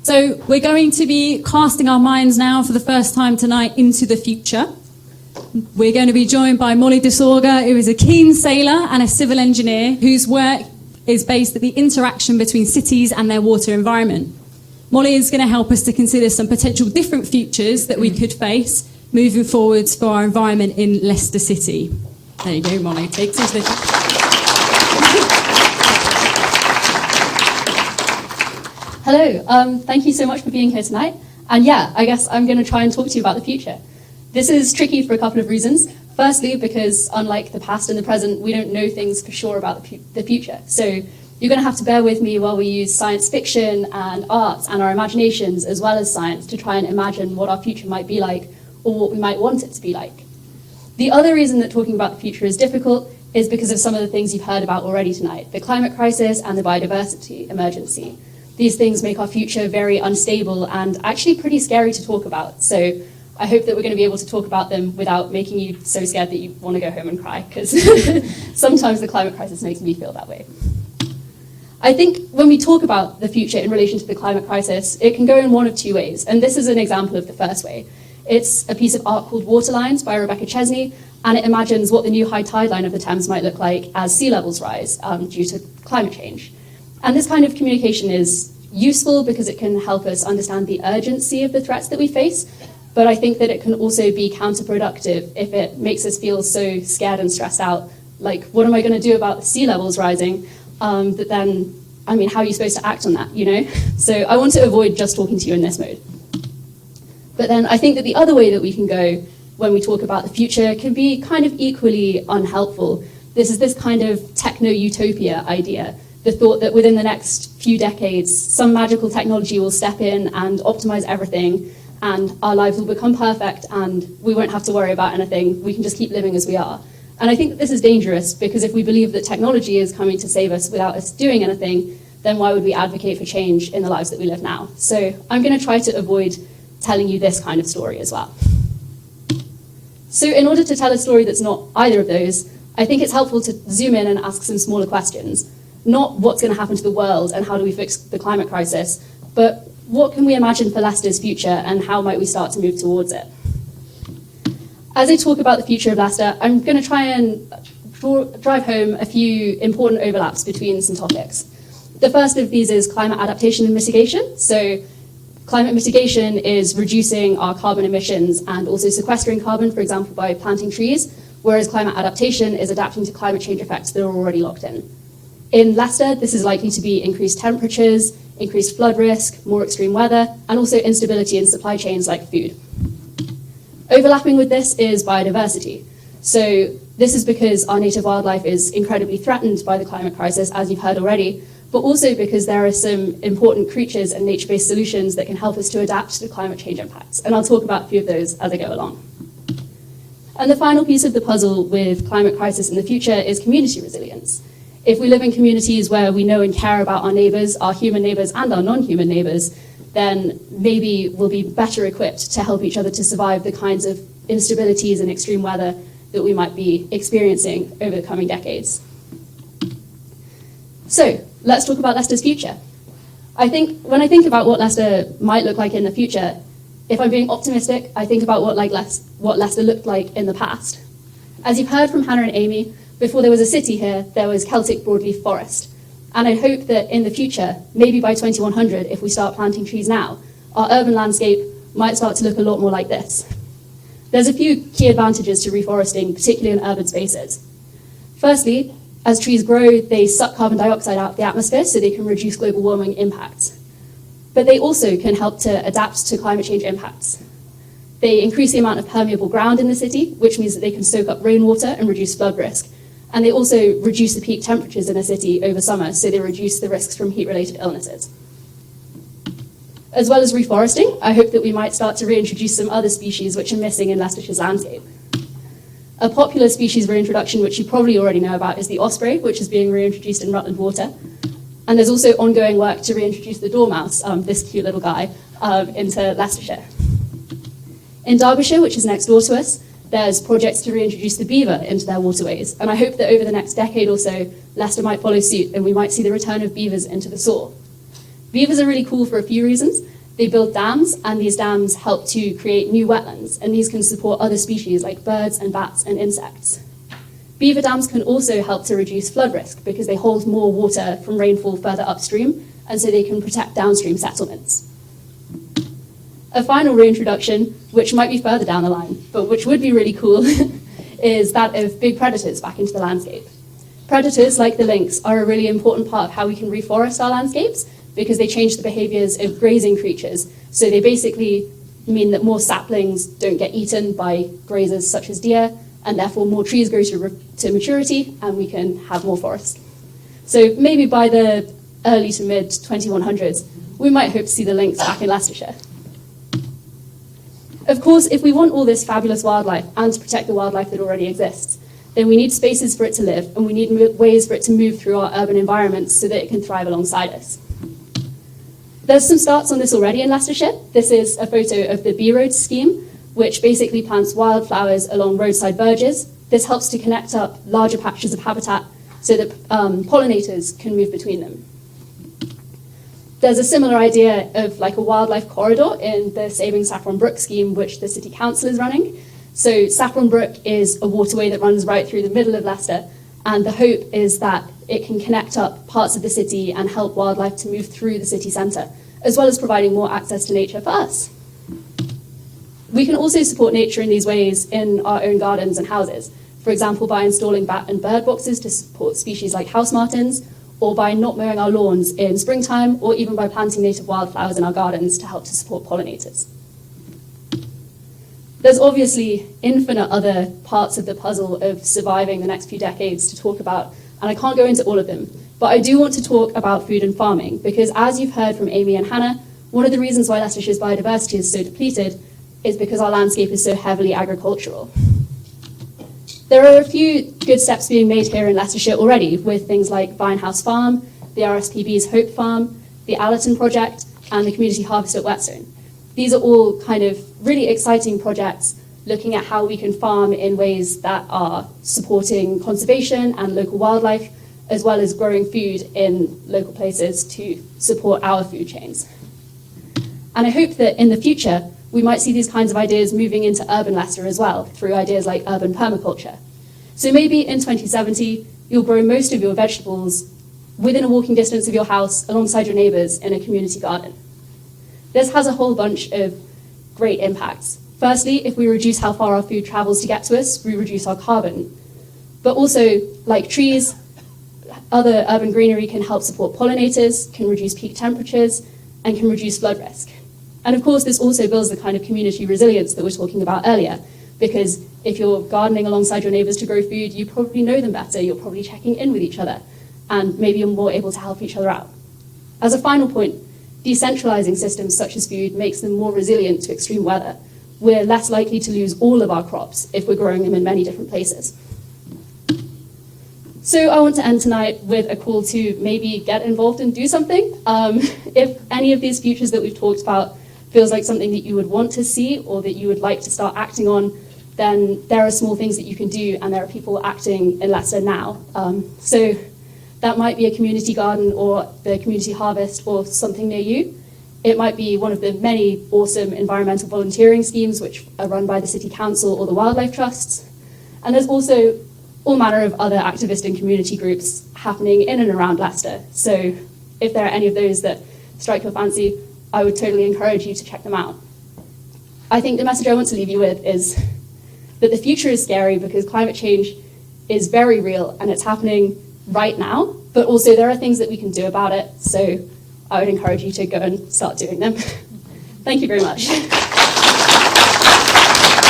So we're going to be casting our minds now for the first time tonight into the future. We're going to be joined by Molly Deshorger, who is a keen sailor and a civil engineer whose work is based at the interaction between cities and their water environment. Molly is going to help us to consider some potential different futures that we could face moving forwards for our environment in Leicester City. There you go, Molly. Take us into the... Hello, thank you so much for being here tonight. And yeah, I guess I'm going to try and talk to you about the future. This is tricky for a couple of reasons. Firstly, because unlike the past and the present, we don't know things for sure about the future. So you're going to have to bear with me while we use science fiction and art and our imaginations as well as science to try and imagine what our future might be like or what we might want it to be like. The other reason that talking about the future is difficult is because of some of the things you've heard about already tonight, the climate crisis and the biodiversity emergency. These things make our future very unstable and actually pretty scary to talk about. So I hope that we're going to be able to talk about them without making you so scared that you want to go home and cry, because sometimes the climate crisis makes me feel that way. I think when we talk about the future in relation to the climate crisis, it can go in one of two ways, and this is an example of the first way. It's a piece of art called Waterlines by Rebecca Chesney, and it imagines what the new high tide line of the Thames might look like as sea levels rise due to climate change. And this kind of communication is useful because it can help us understand the urgency of the threats that we face, but I think that it can also be counterproductive if it makes us feel so scared and stressed out, like, what am I going to do about the sea levels rising? That then, I mean, how are you supposed to act on that, you know? So I want to avoid just talking to you in this mode. But then I think that the other way that we can go when we talk about the future can be kind of equally unhelpful. This is this kind of techno-utopia idea, the thought that within the next few decades, some magical technology will step in and optimize everything, and our lives will become perfect, and we won't have to worry about anything. We can just keep living as we are. And I think that this is dangerous, because if we believe that technology is coming to save us without us doing anything, then why would we advocate for change in the lives that we live now? So I'm going to try to avoid telling you this kind of story as well. So in order to tell a story that's not either of those, I think it's helpful to zoom in and ask some smaller questions. Not what's going to happen to the world and how do we fix the climate crisis, but what can we imagine for Leicester's future and how might we start to move towards it? As I talk about the future of Leicester, I'm going to try and drive home a few important overlaps between some topics. The first of these is climate adaptation and mitigation. So climate mitigation is reducing our carbon emissions and also sequestering carbon, for example, by planting trees, whereas climate adaptation is adapting to climate change effects that are already locked in. In Leicester, this is likely to be increased temperatures, increased flood risk, more extreme weather, and also instability in supply chains like food. Overlapping with this is biodiversity. So this is because our native wildlife is incredibly threatened by the climate crisis, as you've heard already, but also because there are some important creatures and nature-based solutions that can help us to adapt to climate change impacts. And I'll talk about a few of those as I go along. And the final piece of the puzzle with climate crisis in the future is community resilience. If we live in communities where we know and care about our neighbours, our human neighbours and our non-human neighbours, then maybe we'll be better equipped to help each other to survive the kinds of instabilities and extreme weather that we might be experiencing over the coming decades. So let's talk about Leicester's future. When I think about what Leicester might look like in the future, if I'm being optimistic, I think about what Leicester looked like in the past. As you've heard from Hannah and Amy, before there was a city here, there was Celtic broadleaf forest. And I hope that in the future, maybe by 2100, if we start planting trees now, our urban landscape might start to look a lot more like this. There's a few key advantages to reforesting, particularly in urban spaces. Firstly, as trees grow, they suck carbon dioxide out of the atmosphere so they can reduce global warming impacts. But they also can help to adapt to climate change impacts. They increase the amount of permeable ground in the city, which means that they can soak up rainwater and reduce flood risk. And they also reduce the peak temperatures in a city over summer, so they reduce the risks from heat-related illnesses. As well as reforesting, I hope that we might start to reintroduce some other species which are missing in Leicestershire's landscape. A popular species reintroduction, which you probably already know about, is the osprey, which is being reintroduced in Rutland Water. And there's also ongoing work to reintroduce the dormouse, this cute little guy, into Leicestershire. In Derbyshire, which is next door to us, there's projects to reintroduce the beaver into their waterways. And I hope that over the next decade or so, Leicester might follow suit and we might see the return of beavers into the Soar. Beavers are really cool for a few reasons. They build dams, and these dams help to create new wetlands, and these can support other species like birds and bats and insects. Beaver dams can also help to reduce flood risk because they hold more water from rainfall further upstream, and so they can protect downstream settlements. A final reintroduction, which might be further down the line, but which would be really cool, is that of big predators back into the landscape. Predators, like the lynx, are a really important part of how we can reforest our landscapes because they change the behaviors of grazing creatures. So they basically mean that more saplings don't get eaten by grazers such as deer, and therefore more trees grow to maturity, and we can have more forest. So maybe by the early to mid 2100s, we might hope to see the lynx back in Leicestershire. Of course, if we want all this fabulous wildlife and to protect the wildlife that already exists, then we need spaces for it to live, and we need ways for it to move through our urban environments so that it can thrive alongside us. There's some starts on this already in Leicestershire. This is a photo of the Bee Road scheme, which basically plants wildflowers along roadside verges. This helps to connect up larger patches of habitat so that pollinators can move between them. There's a similar idea of like a wildlife corridor in the Saving Saffron Brook scheme, which the City Council is running. So Saffron Brook is a waterway that runs right through the middle of Leicester, and the hope is that it can connect up parts of the city and help wildlife to move through the city centre, as well as providing more access to nature for us. We can also support nature in these ways in our own gardens and houses, for example by installing bat and bird boxes to support species like house martins, or by not mowing our lawns in springtime, or even by planting native wildflowers in our gardens to help to support pollinators. There's obviously infinite other parts of the puzzle of surviving the next few decades to talk about, and I can't go into all of them, but I do want to talk about food and farming, because as you've heard from Amy and Hannah, one of the reasons why Leicestershire's biodiversity is so depleted is because our landscape is so heavily agricultural. There are a few good steps being made here in Leicestershire already, with things like Vinehouse Farm, the RSPB's Hope Farm, the Allerton Project, and the Community Harvest at Whetstone. These are all kind of really exciting projects looking at how we can farm in ways that are supporting conservation and local wildlife, as well as growing food in local places to support our food chains. And I hope that in the future, we might see these kinds of ideas moving into urban Leicester as well, through ideas like urban permaculture. So maybe in 2070, you'll grow most of your vegetables within a walking distance of your house, alongside your neighbours in a community garden. This has a whole bunch of great impacts. Firstly, if we reduce how far our food travels to get to us, we reduce our carbon. But also, like trees, other urban greenery can help support pollinators, can reduce peak temperatures, and can reduce flood risk. And of course, this also builds the kind of community resilience that we were talking about earlier, because if you're gardening alongside your neighbours to grow food, you probably know them better, you're probably checking in with each other, and maybe you're more able to help each other out. As a final point, decentralising systems such as food makes them more resilient to extreme weather. We're less likely to lose all of our crops if we're growing them in many different places. So I want to end tonight with a call to maybe get involved and do something. If any of these futures that we've talked about feels like something that you would want to see or that you would like to start acting on, then there are small things that you can do, and there are people acting in Leicester now. So that might be a community garden or the community harvest or something near you. It might be one of the many awesome environmental volunteering schemes which are run by the City Council or the Wildlife Trusts. And there's also all manner of other activist and community groups happening in and around Leicester. So if there are any of those that strike your fancy, I would totally encourage you to check them out. I think the message I want to leave you with is that the future is scary because climate change is very real and it's happening right now, but also there are things that we can do about it. So I would encourage you to go and start doing them. Thank you very much.